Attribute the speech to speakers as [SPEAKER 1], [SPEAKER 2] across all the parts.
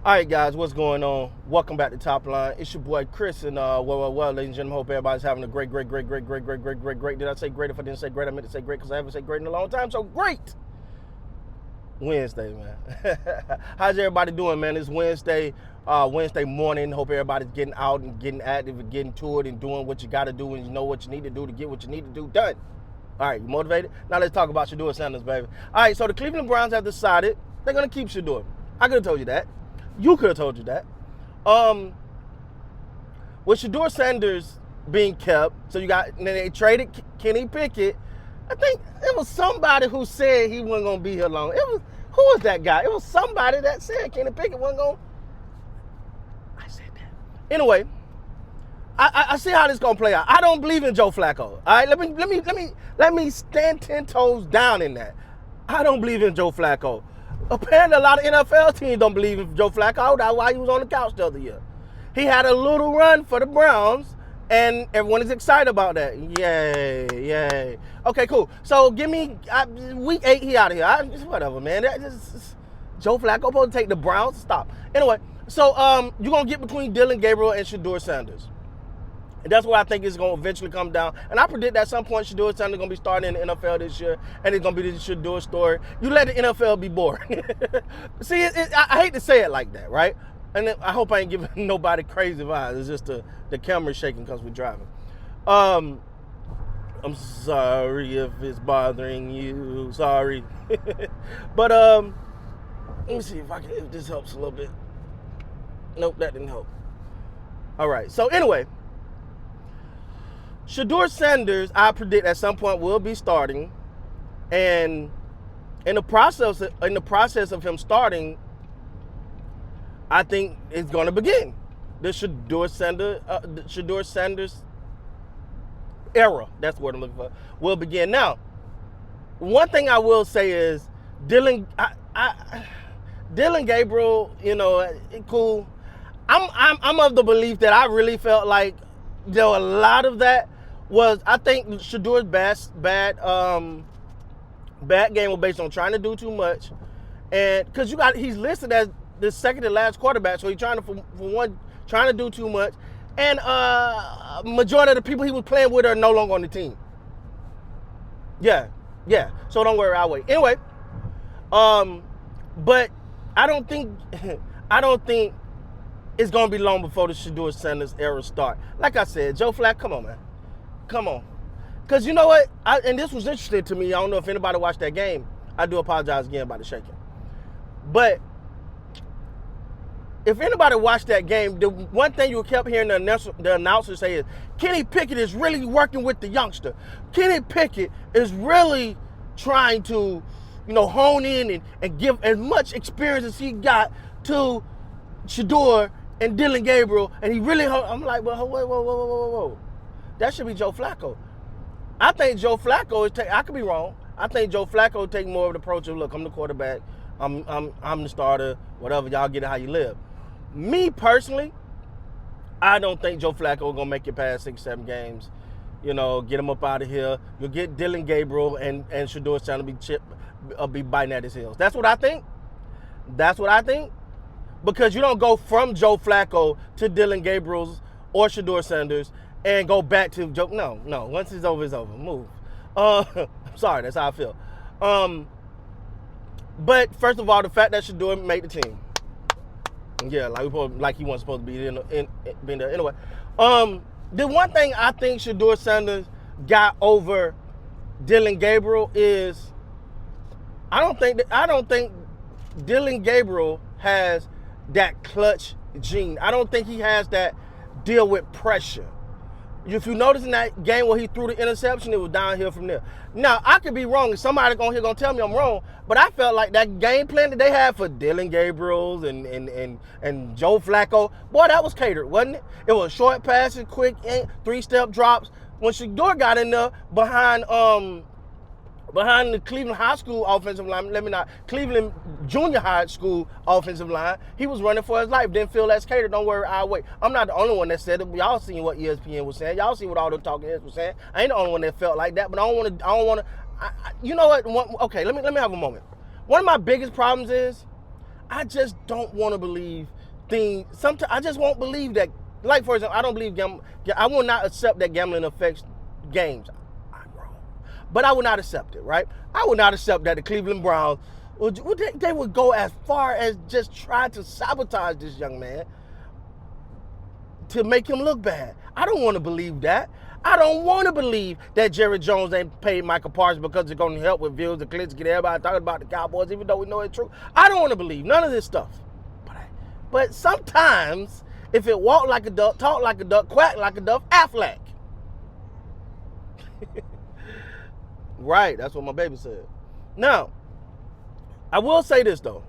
[SPEAKER 1] All right, guys, what's going on? Welcome back to Top Line. It's your boy Chris, and well, ladies and gentlemen, hope everybody's having a great. Did I say great? If I didn't say great, I meant to say great because I haven't said great in a long time. So great Wednesday, man. How's everybody doing, man? It's Wednesday morning. Hope everybody's getting out and getting active and getting to it and doing what you got to do and you know what you need to do to get what you need to do done. All right, you motivated? Now let's talk about Shadeur Sanders, baby. All right, so the Cleveland Browns have decided they're gonna keep Shadeur. I could have told you that. You could have told you that. With Shadeur Sanders being kept, so you got, and then they traded Kenny Pickett. I think it was somebody who said he wasn't going to be here long. Who was that guy? It was somebody that said Kenny Pickett wasn't going to. I said that. Anyway, I see how this is going to play out. I don't believe in Joe Flacco. All right, let me stand 10 toes down in that. I don't believe in Joe Flacco. Apparently, a lot of NFL teams don't believe in Joe Flacco. That's why he was on the couch the other year. He had a little run for the Browns, and everyone is excited about that. Yay. Okay, cool. So, give me week 8, he out of here. Whatever, man. Joe Flacco supposed to take the Browns? Stop. Anyway, so you're going to get between Dylan Gabriel and Shadeur Sanders. And that's what I think is going to eventually come down. And I predict that at some point Shadeur Sanders is going to be starting in the NFL this year. And it's going to be the Shadeur story. You let the NFL be boring. See, I hate to say it like that, right? And I hope I ain't giving nobody crazy vibes. It's just the camera's shaking because we're driving. I'm sorry if it's bothering you. Sorry. But let me see if this helps a little bit. Nope, that didn't help. All right. So anyway, Shadeur Sanders, I predict at some point will be starting, and in the process of him starting, I think it's going to begin. The Shadeur Sanders era, that's what I'm looking for, will begin. Now, one thing I will say is Dylan Gabriel, cool. I'm of the belief that I really felt like a lot of that was, I think Shadeur's bad game was based on trying to do too much, and because he's listed as the second to last quarterback, so he's trying to do too much, and majority of the people he was playing with are no longer on the team. Yeah. So don't worry, I'll wait. Anyway, but I don't think it's gonna be long before the Shadeur Sanders era start. Like I said, Joe Flacco, come on, man. Come on. Because you know what? And this was interesting to me. I don't know if anybody watched that game. I do apologize again about the shaking. But if anybody watched that game, the one thing you kept hearing the announcer say is, Kenny Pickett is really working with the youngster. Kenny Pickett is really trying to, hone in and give as much experience as he got to Shadeur and Dylan Gabriel, and he really, I'm like, well, whoa. That should be Joe Flacco. I think Joe Flacco I could be wrong. I think Joe Flacco will take more of the approach of, look, I'm the quarterback, I'm the starter, whatever, y'all get it how you live. Me personally, I don't think Joe Flacco is gonna make it past 6-7 games. Get him up out of here. You'll get Dylan Gabriel and Shadeur trying to be biting at his heels. That's what I think. Because you don't go from Joe Flacco to Dylan Gabriel's or Shadeur Sanders and go back to Joe. No. Once it's over, it's over. Move. Sorry, that's how I feel. But first of all, the fact that Shadeur made the team. Yeah, like he wasn't supposed to be being there. Anyway, the one thing I think Shadeur Sanders got over Dylan Gabriel is I don't think Dylan Gabriel has that clutch gene. I don't think he has that deal with pressure. If you notice in that game where he threw the interception, it was downhill from there. Now, I could be wrong, and somebody gonna tell me I'm wrong, but I felt like that game plan that they had for Dylan Gabriel and Joe Flacco, boy, that was catered, wasn't it? It was short passes, quick 3-step drops. When Shadeur got in there behind the Cleveland High School offensive line, Cleveland Junior High School offensive line, he was running for his life. Didn't feel that's catered. Don't worry, I'll wait. I'm not the only one that said it. Y'all seen what ESPN was saying. Y'all see what all the talking heads were saying. I ain't the only one that felt like that, but I don't want to. You know what? Okay, let me have a moment. One of my biggest problems is I just don't want to believe thing. Sometimes I just won't believe that. Like, for example, I don't believe I will not accept that gambling affects games. I'm wrong, but I will not accept it. Right? I will not accept that the Cleveland Browns they would go as far as just try to sabotage this young man to make him look bad. I don't want to believe that. I don't want to believe that Jerry Jones ain't paid Michael Parsons because it's going to help with views and clicks, get everybody talking about the Cowboys, even though we know it's true. I don't want to believe none of this stuff. But sometimes, if it walk like a duck, talk like a duck, quack like a duck, Affleck. Right, that's what my baby said. Now, I will say this, though.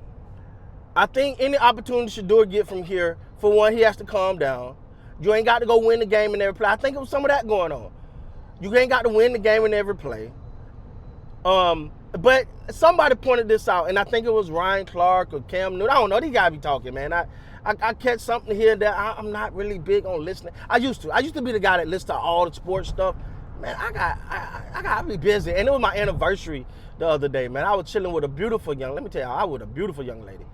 [SPEAKER 1] I think any opportunity Shadeur get from here, for one, he has to calm down. You ain't got to go win the game in every play. I think it was some of that going on. You ain't got to win the game in every play. But somebody pointed this out, and I think it was Ryan Clark or Cam Newton. I don't know. These guys be talking, man. I catch something here that I'm not really big on listening. I used to be the guy that listens to all the sports stuff. Man, I got to be busy. And it was my anniversary the other day, man. I was chilling with a beautiful let me tell you, I was a beautiful young lady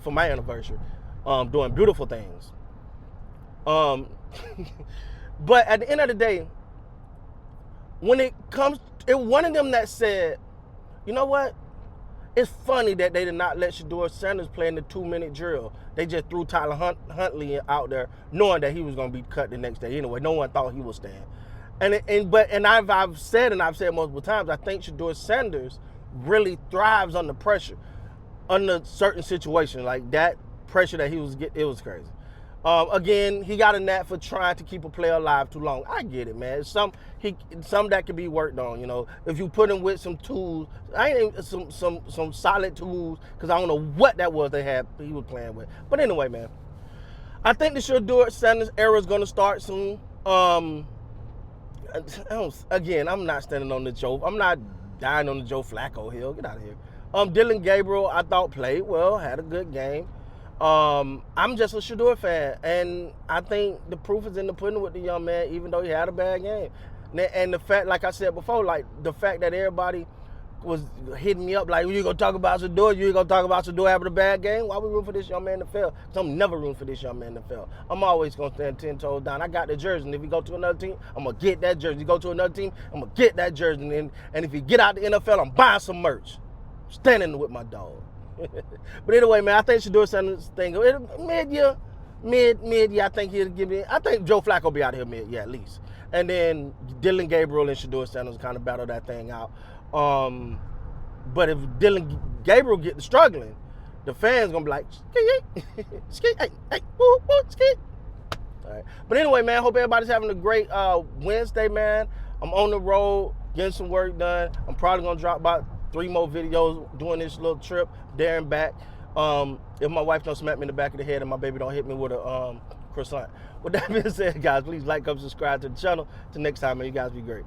[SPEAKER 1] for my anniversary, doing beautiful things. But at the end of the day, when it comes, one of them that said, you know what? It's funny that they did not let Shadeur Sanders play in the 2-minute drill. They just threw Tyler Huntley out there, knowing that he was going to be cut the next day. Anyway, no one thought he would stand. And I've said multiple times, I think Shadeur Sanders really thrives under pressure, under certain situations like that pressure that he was getting. It was crazy. Again, he got a knack for trying to keep a player alive too long. I get it, man. Some that can be worked on. You know, if you put him with some tools, some solid tools, because I don't know what that was he was playing with. But anyway, man, I think the Shadeur Sanders era is going to start soon. Again, I'm not standing on the Joe. I'm not dying on the Joe Flacco hill. Get out of here. Dylan Gabriel, I thought played well, had a good game. I'm just a Shadeur fan, and I think the proof is in the pudding with the young man, even though he had a bad game. And the fact, like I said before, like the fact that everybody was hitting me up like, you gonna talk about Shadeur? You ain't gonna talk about Shadeur having a bad game? Why we root for this young man to fail? Because I'm never rooting for this young man to fail. I'm always gonna stand 10 toes down. I got the jersey, and if you go to another team, I'm gonna get that jersey. You go to another team, I'm gonna get that jersey. And if you get out the NFL, I'm buying some merch. Standing with my dog. But anyway, man, I think Shadeur Sanders thing mid-year, I think he'll give me. I think Joe Flacco will be out here mid-year at least, and then Dylan Gabriel and Shadeur Sanders kind of battle that thing out. But if Dylan Gabriel gets struggling, the fans gonna be like, ski, hey, woo, ski. All right. But anyway, man, hope everybody's having a great Wednesday, man. I'm on the road, getting some work done. I'm probably gonna drop about 3 more videos doing this little trip there and back. If my wife don't smack me in the back of the head and my baby don't hit me with a croissant. With that being said, guys, please like, subscribe to the channel. Till next time, man, you guys be great.